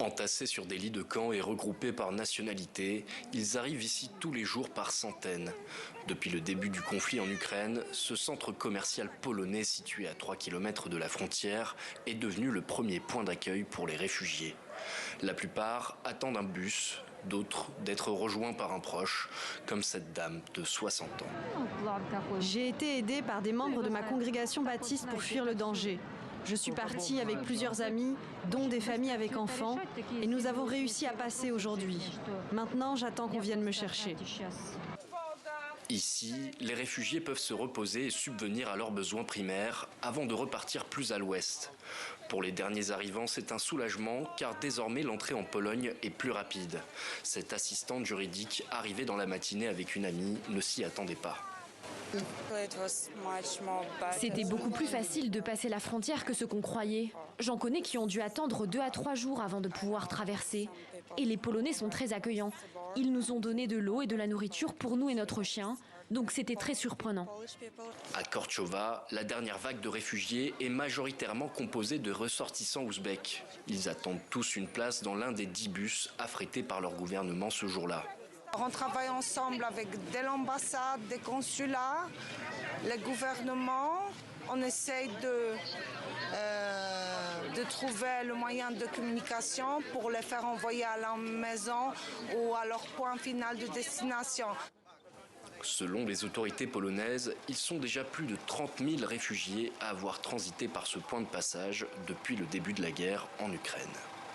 Entassés sur des lits de camp et regroupés par nationalité, ils arrivent ici tous les jours par centaines. Depuis le début du conflit en Ukraine, ce centre commercial polonais situé à 3 km de la frontière est devenu le premier point d'accueil pour les réfugiés. La plupart attendent un bus, d'autres d'être rejoints par un proche, comme cette dame de 60 ans. J'ai été aidée par des membres de ma congrégation baptiste pour fuir le danger. Je suis partie avec plusieurs amis, dont des familles avec enfants, et nous avons réussi à passer aujourd'hui. Maintenant, j'attends qu'on vienne me chercher. Ici, les réfugiés peuvent se reposer et subvenir à leurs besoins primaires avant de repartir plus à l'ouest. Pour les derniers arrivants, c'est un soulagement car désormais l'entrée en Pologne est plus rapide. Cette assistante juridique arrivée dans la matinée avec une amie ne s'y attendait pas. C'était beaucoup plus facile de passer la frontière que ce qu'on croyait. J'en connais qui ont dû attendre 2 à 3 jours avant de pouvoir traverser. Et les Polonais sont très accueillants. Ils nous ont donné de l'eau et de la nourriture pour nous et notre chien. Donc c'était très surprenant. À Korchowa, la dernière vague de réfugiés est majoritairement composée de ressortissants ouzbeks. Ils attendent tous une place dans l'un des 10 bus affrétés par leur gouvernement ce jour-là. On travaille ensemble avec l'ambassade, des consulats, le gouvernement. On essaye de trouver le moyen de communication pour les faire envoyer à leur maison ou à leur point final de destination. Selon les autorités polonaises, ils sont déjà plus de 30 000 réfugiés à avoir transité par ce point de passage depuis le début de la guerre en Ukraine.